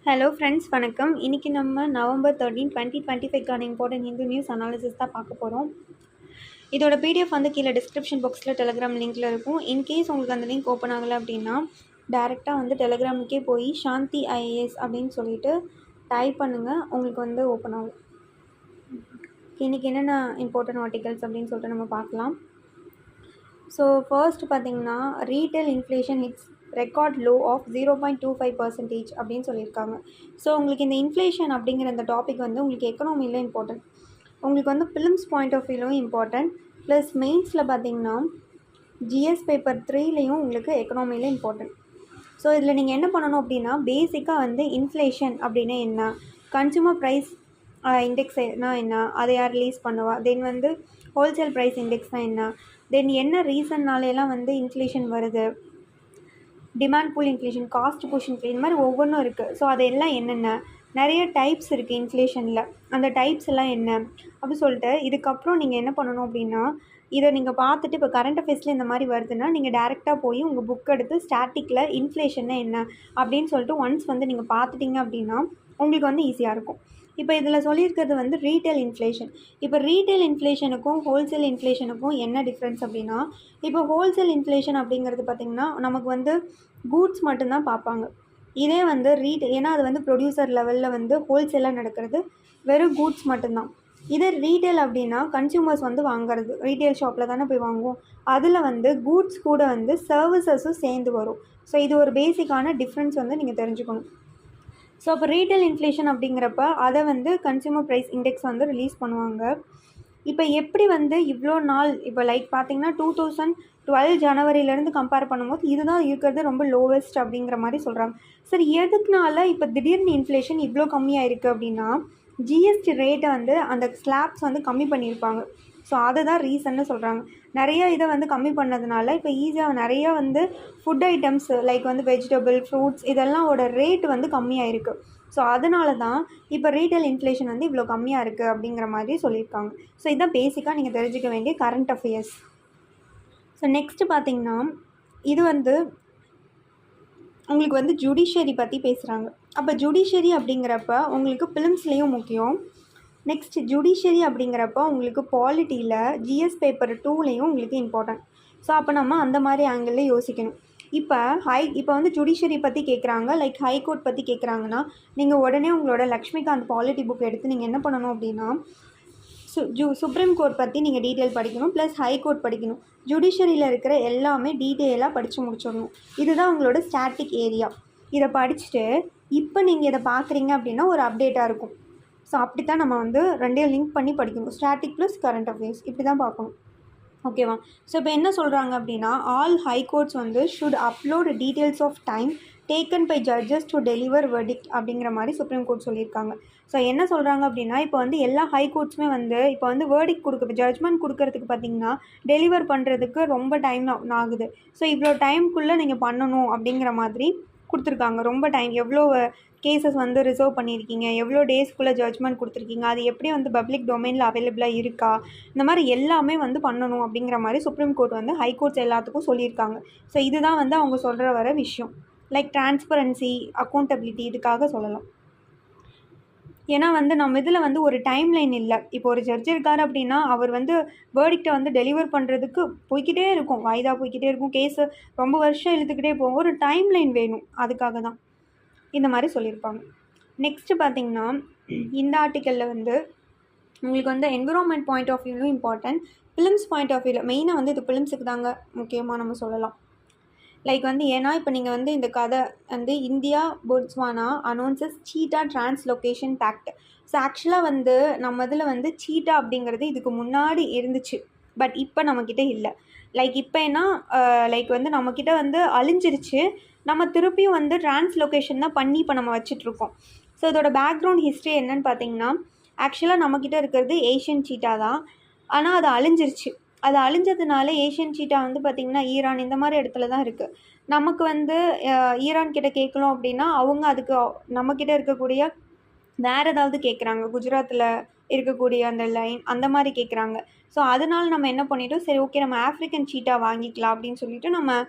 Hello friends வணக்கம். இன்றைக்கி நம்ம நவம்பர் 13, 2025க்கான இம்பார்ட்டன்ட் ஹிந்து நியூஸ் அனாலிசிஸ் தான் பார்க்க போகிறோம். இதோட பிடிஎஃப் வந்து கீழே டிஸ்கிரிப்ஷன் பாக்ஸில் டெலிகிராம் லிங்க்கில் இருக்கும். இன்கேஸ் உங்களுக்கு அந்த லிங்க் ஓப்பன் ஆகலை அப்படின்னா டேரெக்டாக வந்து டெலிகிராமுக்கே போய் சாந்தி ஐஏஎஸ் அப்படின்னு சொல்லிட்டு டைப் பண்ணுங்கள், உங்களுக்கு வந்து ஓப்பன் ஆகும். இன்றைக்கி என்னென்ன இம்பார்ட்டன்ட் ஆர்டிகல்ஸ் அப்படின்னு சொல்லிட்டு நம்ம பார்க்கலாம். ஸோ ஃபர்ஸ்ட் பார்த்திங்கன்னா, retail inflation hits record low of 0.25% அப்படின்னு சொல்லியிருக்காங்க. ஸோ உங்களுக்கு இந்த இன்ஃப்ளேஷன் அப்படிங்கிற இந்த டாபிக் வந்து உங்களுக்கு எக்கனாமியில் இம்பார்ட்டன்ட், உங்களுக்கு வந்து ஃபிலிம்ஸ் பாயிண்ட் ஆஃப் வியூலையும் இம்பார்ட்டன்ட், ப்ளஸ் மெயின்ஸில் பார்த்திங்கன்னா ஜிஎஸ் பேப்பர் 3லேயும் உங்களுக்கு எக்கனாமியில் இம்பார்ட்டன்ட். ஸோ இதில் நீங்கள் என்ன பண்ணணும் அப்படின்னா, பேசிக்காக வந்து இன்ஃப்ளேஷன் அப்படின்னா என்ன, கன்சூமர் ப்ரைஸ் இண்டெக்ஸ்னா என்ன, அதை யார் ரிலீஸ் பண்ணுவா, தென் வந்து ஹோல்சேல் ப்ரைஸ் இண்டெக்ஸ்னால் என்ன, தென் என்ன ரீசன்னாலேலாம் வந்து இன்ஃப்ளேஷன் வருது, demand pull inflation, cost push inflation, இந்த மாதிரி ஒவ்வொன்றும் இருக்குது. ஸோ அதெல்லாம் என்னென்ன, நிறைய டைப்ஸ் இருக்குது இன்ஃப்ளேஷனில், அந்த டைப்ஸ் எல்லாம் என்ன அப்படி சொல்லிட்டு இதுக்கப்புறம் நீங்கள் என்ன பண்ணணும் அப்படின்னா, இதை நீங்கள் பார்த்துட்டு இப்போ கரண்ட் அஃபேர்ஸில் இந்த மாதிரி வருதுன்னா நீங்கள் டேரெக்டாக போய் உங்கள் புக் எடுத்து ஸ்டாட்டிக்கில் இன்ஃப்ளேஷன்னா என்ன அப்படின்னு சொல்லிட்டு ஒன்ஸ் வந்து நீங்கள் பார்த்துட்டிங்க அப்படின்னா உங்களுக்கு வந்து ஈஸியாக இருக்கும். இப்போ இதில் சொல்லியிருக்கிறது வந்து ரீட்டைல் இன்ஃப்ளேஷன். இப்போ ரீட்டைல் இன்ஃப்ளேஷனுக்கும் ஹோல்சேல் இன்ஃப்ளேஷனுக்கும் என்ன டிஃப்ரென்ஸ் அப்படின்னா, இப்போ ஹோல்சேல் இன்ஃப்ளேஷன் அப்படிங்கிறது பார்த்திங்கன்னா நமக்கு வந்து கூட்ஸ் மட்டும்தான் பார்ப்பாங்க. இதே வந்து ஏன்னா அது வந்து ப்ரொடியூசர் லெவலில் வந்து ஹோல்சேலாக நடக்கிறது, வெறும் கூட்ஸ் மட்டும்தான். இதே ரீட்டைல் அப்படின்னா கன்சியூமர்ஸ் வந்து வாங்குறது, ரீட்டைல் ஷாப்பில் தானே போய் வாங்குவோம், அதில் வந்து கூட்ஸ் கூட வந்து சர்வீசஸும் சேர்ந்து வரும். ஸோ இது ஒரு பேசிக்கான டிஃப்ரென்ஸ் வந்து நீங்கள் தெரிஞ்சுக்கணும். ஸோ அப்போ ரீட்டைல் இன்ஃப்ளேஷன் அப்படிங்கிறப்ப அதை வந்து கன்சியூமர் ப்ரைஸ் இண்டெக்ஸ் வந்து ரிலீஸ் பண்ணுவாங்க. இப்போ எப்படி வந்து இவ்வளோ நாள் இப்போ லைக் பார்த்திங்கன்னா 2012 ஜனவரியிலேருந்து கம்பேர் பண்ணும்போது இதுதான் இருக்கிறது ரொம்ப லோவஸ்ட் அப்படிங்கிற மாதிரி சொல்கிறாங்க. சரி, எதுக்குனால இப்போ திடீர்னு இன்ஃப்ளேஷன் இவ்வளோ கம்மியாக இருக்குது அப்படின்னா, ஜிஎஸ்டி ரேட்டை வந்து அந்த ஸ்லாப்ஸ் வந்து கம்மி பண்ணியிருப்பாங்க. ஸோ அதுதான் ரீசன்னு சொல்கிறாங்க. நிறைய இதை வந்து கம்மி பண்ணதுனால இப்போ ஈஸியாக நிறையா வந்து ஃபுட் ஐட்டம்ஸ் லைக் வந்து வெஜிடபிள், ஃப்ரூட்ஸ் இதெல்லாமோட ரேட் வந்து கம்மியாக இருக்குது. ஸோ அதனால தான் இப்போ ரீட்டைல் இன்ஃப்ளேஷன் வந்து இவ்வளோ கம்மியாக இருக்குது அப்படிங்கிற மாதிரி சொல்லியிருக்காங்க. ஸோ இதுதான் பேசிக்காக நீங்கள் தெரிஞ்சுக்க வேண்டிய கரண்ட் அஃபேர்ஸ். ஸோ நெக்ஸ்ட்டு பார்த்திங்கன்னா, இது வந்து உங்களுக்கு வந்து ஜுடிஷியரி பற்றி பேசுகிறாங்க. அப்போ ஜுடிஷியரி அப்படிங்கிறப்ப உங்களுக்கு ஃபிலிம்ஸ்லேயும் முக்கியம். நெக்ஸ்ட் ஜுடிஷியரி அப்படிங்கிறப்ப உங்களுக்கு பாலிட்டியில் ஜிஎஸ் பேப்பர் 2லேயும் உங்களுக்கு இம்பார்ட்டன்ட். ஸோ அப்போ நம்ம அந்த மாதிரி ஆங்கிளில் யோசிக்கணும். இப்போ வந்து ஜுடிஷியரி பற்றி கேட்குறாங்க, லைக் ஹைகோர்ட் பற்றி கேட்குறாங்கன்னா நீங்கள் உடனே உங்களோட லக்ஷ்மிகாந்த் பாலிட்டி புக் எடுத்து நீங்கள் என்ன பண்ணணும் அப்படின்னா சுப்ரீம் கோர்ட் பற்றி நீங்கள் டீட்டெயில் படிக்கணும், ப்ளஸ் ஹைகோர்ட் படிக்கணும். ஜுடிஷியரியில் இருக்கிற எல்லாமே டீட்டெயிலாக படித்து முடிச்சிடணும். இதுதான் உங்களோட ஸ்டாட்டிக் ஏரியா. இதை படிச்சுட்டு இப்போ நீங்கள் இதை பார்க்குறீங்க அப்படின்னா ஒரு அப்டேட்டாக இருக்கும். ஸோ அப்படி தான் நம்ம வந்து ரெண்டையும் லிங்க் பண்ணி படிக்கணும், ஸ்டாட்டிக் ப்ளஸ் கரண்ட் அஃபேர்ஸ் இப்படி தான் பார்க்கணும். ஓகேவா? ஸோ இப்போ என்ன சொல்கிறாங்க அப்படின்னா, ஆல் ஹைகோர்ட்ஸ் வந்து should upload details of time taken by judges to deliver verdict அப்படிங்கிற மாதிரி சுப்ரீம் கோர்ட் சொல்லியிருக்காங்க. ஸோ என்ன சொல்கிறாங்க அப்படின்னா, இப்போ வந்து எல்லா ஹைகோர்ட்ஸுமே வந்து இப்போ வந்து வேர்டிக்ட் ஜட்ஜ்மெண்ட் கொடுக்கறதுக்கு பார்த்திங்கன்னா டெலிவர் பண்ணுறதுக்கு ரொம்ப டைம் ஆகுது. ஸோ இவ்வளோ டைம்குள்ளே நீங்கள் பண்ணணும் அப்படிங்கிற மாதிரி கொடுத்துருக்காங்க. ரொம்ப டைம், எவ்வளோ கேசஸ் வந்து ரிசர்வ் பண்ணியிருக்கீங்க, எவ்வளோ டேஸ்க்குள்ளே ஜட்ஜ்மெண்ட் கொடுத்துருக்கீங்க, அது எப்படி வந்து பப்ளிக் டொமைனில் அவைலபிளாக இருக்கா, இந்த மாதிரி எல்லாமே வந்து பண்ணணும் அப்படிங்கிற மாதிரி சுப்ரீம் கோர்ட் வந்து ஹைகோர்ட்ஸ் எல்லாத்துக்கும் சொல்லியிருக்காங்க. ஸோ இதுதான் வந்து அவங்க சொல்கிற வர விஷயம், லைக் டிரான்ஸ்பரன்சி, அக்கௌண்டபிலிட்டி இதுக்காக சொல்லலாம். ஏன்னா வந்து நம்ம இதில் வந்து ஒரு டைம் லைன் இல்லை. இப்போ ஒரு ஜட்ஜ் இருக்கார் அப்படின்னா அவர் வந்து வேர்டிக்டை வந்து டெலிவர் பண்ணுறதுக்கு போய்கிட்டே இருக்கும், வாய்தா போய்கிட்டே இருக்கும், கேஸு ரொம்ப வருஷம் இழுத்துக்கிட்டே போகும், ஒரு டைம் லைன் வேணும், அதுக்காக தான் இந்த மாதிரி சொல்லியிருப்பாங்க. நெக்ஸ்ட்டு பார்த்திங்கன்னா, இந்த ஆர்டிக்கலில் வந்து உங்களுக்கு வந்து என்விரான்மெண்ட் பாயிண்ட் ஆஃப் வியூலும் இம்பார்ட்டன்ட், ஃபிலிம்ஸ் பாயிண்ட் ஆஃப் வியூவில் மெயினாக வந்து இது ஃபிலிம்ஸுக்கு தாங்க முக்கியமாக நம்ம சொல்லலாம். லைக் வந்து ஏன்னா இப்போ நீங்கள் வந்து இந்த கதை வந்து இந்தியா போட்ஸ்வானா அனௌன்சஸ் சீட்டா டிரான்ஸ்லொகேஷன் பேக்ட். ஸோ ஆக்சுவலாக வந்து நம்ம இதில் வந்து சீட்டா அப்படிங்கிறது இதுக்கு முன்னாடி இருந்துச்சு, பட் இப்போ நம்மக்கிட்ட இல்லை. லைக் இப்போ என்ன லைக் வந்து நம்மக்கிட்ட வந்து அழிஞ்சிருச்சு, நம்ம திருப்பியும் வந்து டிரான்ஸ்லொகேஷன் தான் பண்ணி இப்போ நம்ம வச்சிட்ருக்கோம். ஸோ இதோட பேக்ரவுண்ட் ஹிஸ்ட்ரி என்னன்னு பார்த்தீங்கன்னா, ஆக்சுவலாக நம்மக்கிட்ட இருக்கிறது ஏஷியன் சீட்டா தான், ஆனால் அது அழிஞ்சிருச்சு. அது அழிஞ்சதுனால ஏஷியன் சீட்டா வந்து பார்த்திங்கன்னா ஈரான் இந்த மாதிரி இடத்துல தான் இருக்குது. நமக்கு வந்து ஈரான் கிட்ட கேட்கலாம் அப்படின்னா அவங்க அதுக்கு நம்மக்கிட்ட இருக்கக்கூடிய வேறு ஏதாவது கேட்குறாங்க, குஜராத்தில் இருக்கக்கூடிய அந்த லைன் அந்த மாதிரி கேட்குறாங்க. ஸோ அதனால நம்ம என்ன பண்ணிட்டோம், சரி ஓகே நம்ம ஆஃப்ரிக்கன் சீட்டா வாங்கிக்கலாம் அப்படின்னு சொல்லிட்டு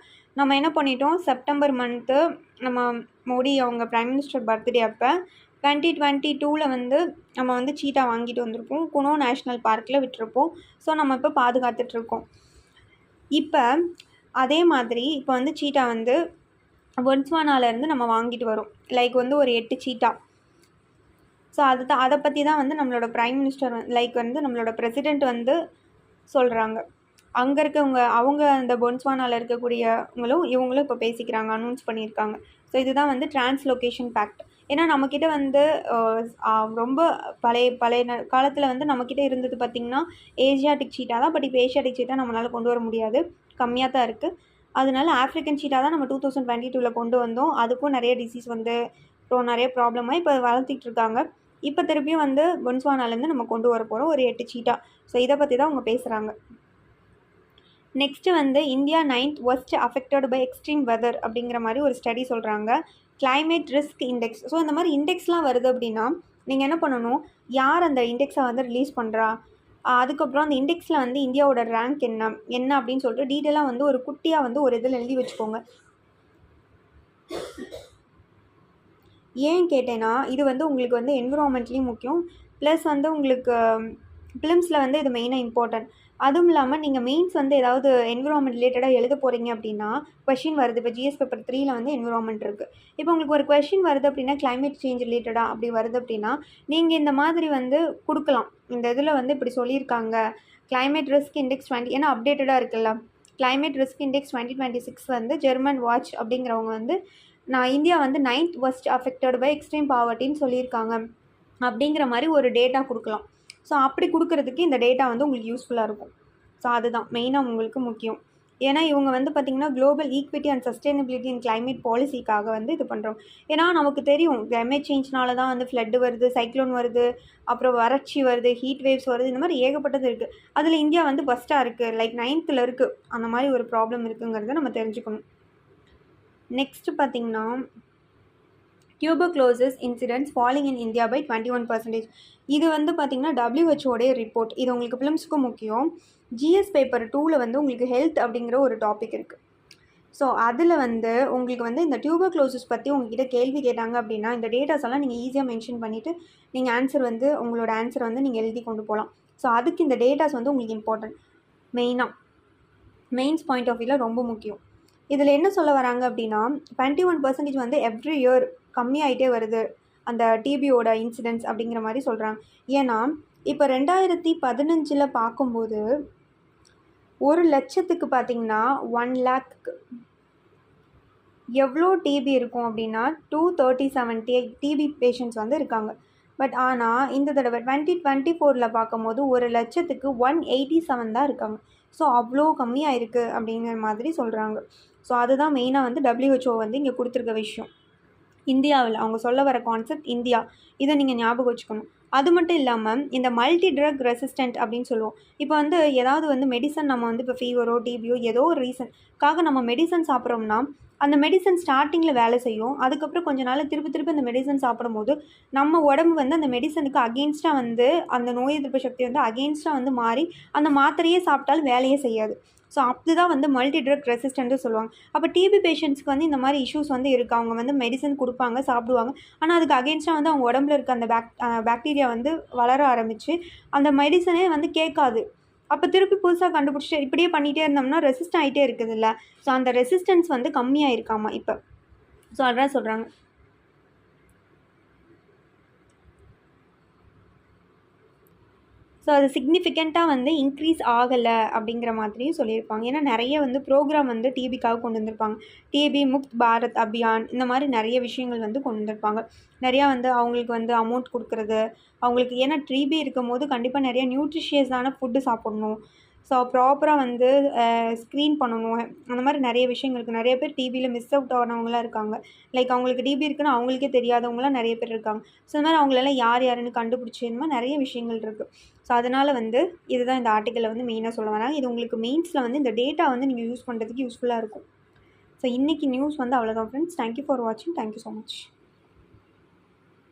நம்ம என்ன பண்ணிட்டோம், செப்டம்பர் மந்த்து நம்ம மோடி அவங்க பிரைம் மினிஸ்டர் பர்த்டே அப்போ 2022 வந்து நம்ம வந்து சீட்டா வாங்கிட்டு வந்திருப்போம். குனோ நேஷ்னல் பார்க்கில் விட்டுருப்போம். ஸோ நம்ம இப்போ பாதுகாத்துட்ருக்கோம். இப்போ அதே மாதிரி இப்போ வந்து சீட்டா வந்து பொட்ஸ்வானாலேருந்து நம்ம வாங்கிட்டு வரோம். லைக் வந்து ஒரு 8 சீட்டா. ஸோ அதை பற்றி தான் வந்து நம்மளோட பிரைம் மினிஸ்டர் லைக் வந்து நம்மளோட பிரசிடெண்ட் வந்து சொல்கிறாங்க. அங்கே இருக்கவங்க அவங்க அந்த பொட்ஸ்வானாவில் இருக்கக்கூடியவங்களும் இவங்களும் இப்போ பேசிக்கிறாங்க, அனௌன்ஸ் பண்ணியிருக்காங்க. ஸோ இதுதான் வந்து டிரான்ஸ்லொகேஷன் பேக்ட். ஏன்னா நம்மக்கிட்ட வந்து ரொம்ப பழைய காலத்தில் வந்து நம்மக்கிட்ட இருந்தது பார்த்திங்கன்னா ஏசியாட்டிக் சீட்டா தான். பட் இப்போ ஏசியாட்டிக் சீட்டா நம்மளால் கொண்டு வர முடியாது, கம்மியாக தான் இருக்குது. அதனால ஆஃப்ரிக்கன் சீட்டா தான் நம்ம 2022 கொண்டு வந்தோம். அதுக்கும் நிறைய டிசீஸ் வந்து அப்புறம் நிறைய ப்ராப்ளமாக இப்போ வளர்த்திட்டு இருக்காங்க. இப்போ திருப்பியும் வந்து பொட்ஸ்வானாலேருந்து நம்ம கொண்டு வர போகிறோம் ஒரு 8 சீட்டா. ஸோ இதை பற்றி தான் அவங்க பேசுகிறாங்க. நெக்ஸ்ட்டு வந்து India 9th worst affected by extreme weather அப்படிங்கிற மாதிரி ஒரு ஸ்டடி சொல்கிறாங்க. Climate risk index. ஸோ இந்த மாதிரி இண்டெக்ஸ்லாம் வருது அப்படின்னா நீங்கள் என்ன பண்ணணும், யார் அந்த இண்டெக்ஸை வந்து ரிலீஸ் பண்ணுறா, அதுக்கப்புறம் அந்த இண்டெக்ஸில் வந்து இந்தியாவோட ரேங்க் என்ன அப்படின்னு சொல்லிட்டு டீட்டெயிலாக வந்து ஒரு குட்டியாக வந்து ஒரு இதில் எழுதி வச்சுக்கோங்க. ஏன் கேட்டேன்னா இது வந்து உங்களுக்கு வந்து என்விரான்மெண்ட்லேயும் முக்கியம், ப்ளஸ் வந்து உங்களுக்கு ஃபிலிம்ஸில் வந்து இது மெயினாக இம்பார்ட்டன்ட். அதுவும் இல்லாமல் நீங்கள் மெயின்ஸ் வந்து ஏதாவது என்விரான்மெண்ட் ரிலேட்டடாக எழுத போகிறீங்க அப்படின்னா கொஷின் வருது. இப்போ ஜிஎஸ் பேப்பர் 3ல் வந்து என்விரான்மெண்ட் இருக்குது. இப்போ உங்களுக்கு ஒரு கொஷின் வருது அப்படின்னா கிளைமேட் சேஞ்ச் ரிலேட்டடாக அப்படி வருது அப்படின்னா நீங்கள் இந்த மாதிரி வந்து கொடுக்கலாம். இந்த இதில் வந்து இப்படி சொல்லியிருக்காங்க, கிளைமேட் ரிஸ்க் இண்டெக்ஸ் 20 ஏன்னா அப்டேட்டடாக இருக்குல்ல. கிளைமேட் ரிஸ்க் இண்டெக்ஸ் 2026 வந்து ஜெர்மன் வாட்ச் அப்படிங்கிறவங்க வந்து இந்தியா வந்து 9th worst affected by extreme povertyன்னு சொல்லியிருக்காங்க அப்படிங்கிற மாதிரி ஒரு டேட்டா கொடுக்கலாம். ஸோ அப்படி கொடுக்கறதுக்கு இந்த டேட்டா வந்து உங்களுக்கு யூஸ்ஃபுல்லாக இருக்கும். ஸோ அதுதான் மெயினாக உங்களுக்கு முக்கியம். ஏன்னா இவங்க வந்து பார்த்திங்கன்னா global equity and sustainability and climate பாலிசிக்காக வந்து இது பண்ணுறோம். ஏன்னா நமக்கு தெரியும் கிளைமேட் சேஞ்ச்னால தான் வந்து ஃப்ளட்டு வருது, சைக்ளோன் வருது, அப்புறம் வறட்சி வருது, ஹீட் வேவ்ஸ் வருது, இந்த மாதிரி ஏகப்பட்டது இருக்குது. அதில் இந்தியா வந்து ஃபஸ்ட்டாக இருக்குது, லைக் 9th இருக்குது. அந்த மாதிரி ஒரு ப்ராப்ளம் இருக்குங்கிறத நம்ம தெரிஞ்சுக்கணும். நெக்ஸ்ட்டு பார்த்திங்கன்னா tuberculosis incidence falling in India by 21%. இது வந்து பார்த்திங்கன்னா WHO ரிப்போர்ட். இது உங்களுக்கு ஃபிலிம்ஸுக்கும் முக்கியம். ஜிஎஸ் பேப்பர் 2ல் வந்து உங்களுக்கு ஹெல்த் அப்படிங்கிற ஒரு டாபிக் இருக்குது. ஸோ அதில் வந்து உங்களுக்கு வந்து இந்த டியூபர்குலோசிஸ் பற்றி உங்ககிட்ட கேள்வி கேட்டாங்க அப்படின்னா இந்த டேட்டாஸ் எல்லாம் நீங்கள் ஈஸியாக மென்ஷன் பண்ணிவிட்டு நீங்கள் ஆன்சர் வந்து உங்களோட ஆன்சர் வந்து நீங்கள் எழுதி கொண்டு போகலாம். ஸோ அதுக்கு இந்த டேட்டாஸ் வந்து உங்களுக்கு இம்பார்ட்டன்ட். மெயின்ஸ் பாயிண்ட் ஆஃப் வியூவில் ரொம்ப முக்கியம். இதில் என்ன சொல்ல வராங்க அப்படின்னா 21% வந்து எவ்ரி இயர் கம்மியாகிட்டே வருது அந்த டிபியோட இன்சிடென்ட்ஸ் அப்படிங்கிற மாதிரி சொல்கிறாங்க. ஏன்னா இப்போ 2015 பார்க்கும்போது 1,00,000க்கு பார்த்திங்கன்னா 1 lakhக்கு எவ்வளோ டிபி இருக்கும் அப்படின்னா 237 டிபி பேஷண்ட்ஸ் வந்து இருக்காங்க. பட் ஆனால் இந்த தடவை 2024 பார்க்கும்போது 1,00,000க்கு 187 தான் இருக்காங்க. ஸோ அவ்வளோ கம்மியாக இருக்குது அப்படிங்கிற மாதிரி சொல்கிறாங்க. ஸோ அதுதான் மெயினாக வந்து WHO வந்து இங்கே கொடுத்துருக்க விஷயம். இந்தியாவில் அவங்க சொல்ல வர கான்செப்ட் இந்தியா, இதை நீங்கள் ஞாபகம் வச்சுக்கணும். அது மட்டும் இல்லாமல் இந்த மல்டி ட்ரக் ரெசிஸ்டன்ட் அப்படின்னு சொல்லுவோம். இப்போ வந்து ஏதாவது வந்து மெடிசன் நம்ம வந்து இப்போ ஃபீவரோ டிபியோ ஏதோ ஒரு ரீசனுக்காக நம்ம மெடிசன் சாப்பிட்றோம்னா அந்த மெடிசன் ஸ்டார்டிங்கில் வேலை செய்யும். அதுக்கப்புறம் கொஞ்ச நாள் திருப்பி அந்த மெடிசன் சாப்பிடும்போது நம்ம உடம்பு வந்து அந்த மெடிசனுக்கு அகெயின்ஸ்டாக வந்து அந்த நோய் எதிர்ப்பு சக்தி வந்து அகெயின்ஸ்டாக வந்து மாறி அந்த மாத்திரையே சாப்பிட்டாலும் வேலையே செய்யாது. ஸோ அதுதான் வந்து மல்டி ட்ரக் ரெசிஸ்டன்ட்டு சொல்லுவாங்க. அப்போ டிபி பேஷண்ட்ஸ்க்கு வந்து இந்த மாதிரி இஷ்யூஸ் வந்து இருக்குது. அவங்க வந்து மெடிசன் கொடுப்பாங்க, சாப்பிடுவாங்க. ஆனால் அதுக்கு அகெயின்ஸ்டாக வந்து அவங்க உடம்புல இருக்க அந்த பாக்டீரியா வந்து வளர ஆரம்பித்து அந்த மெடிசனே வந்து கேட்காது. அப்போ திருப்பி புதுசாக கண்டுபிடிச்சிட்டு இப்படியே பண்ணிகிட்டே இருந்தோம்னா ரெசிஸ்ட் ஆகிட்டே இருக்குது இல்லை. ஸோ அந்த ரெசிஸ்டன்ஸ் வந்து கம்மியாக இருக்காமா இப்போ. ஸோ அதான் சொல்கிறாங்க. ஸோ அது சிக்னிஃபிகண்ட்டாக வந்து இன்க்ரீஸ் ஆகலை அப்படிங்கிற மாதிரியும் சொல்லியிருப்பாங்க. ஏன்னா நிறைய வந்து ப்ரோக்ராம் வந்து டிபிக்காக கொண்டு வந்திருப்பாங்க. டிபி முக்த் பாரத் அபியான் இந்த மாதிரி நிறைய விஷயங்கள் வந்து கொண்டு வந்திருப்பாங்க. நிறையா வந்து அவங்களுக்கு வந்து அமௌண்ட் கொடுக்குறது, அவங்களுக்கு ஏன்னா டிபி இருக்கும் போது கண்டிப்பாக நிறைய நியூட்ரிஷியஸான ஃபுட்டு சாப்பிட்ணும். ஸோ ப்ராப்பராக வந்து ஸ்க்ரீன் பண்ணணும். அந்த மாதிரி நிறைய விஷயங்கள் இருக்குது. நிறைய பேர் டிபியில் மிஸ் அவுட் ஆனவங்களாம் இருக்காங்க. லைக் அவங்களுக்கு டிபி இருக்குன்னு அவங்களுக்கே தெரியாதவங்களாம் நிறைய பேர் இருக்காங்க. ஸோ இந்த மாதிரி அவங்களெல்லாம் யாருன்னு கண்டுபிடிச்சி இந்த மாதிரி நிறைய விஷயங்கள் இருக்குது. ஸோ அதனால் வந்து இதுதான் இந்த ஆர்டிக்கலில் வந்து மெயினாக சொல்ல வராங்க. இது உங்களுக்கு மெயின்ஸில் வந்து இந்த டேட்டா வந்து நீங்கள் யூஸ் பண்ணுறதுக்கு யூஸ்ஃபுல்லாக இருக்கும். ஸோ இன்றைக்கி நியூஸ் வந்து அவ்வளோதான் ஃப்ரெண்ட்ஸ். தேங்க்யூ ஃபார் வாட்சிங். Thank you so much.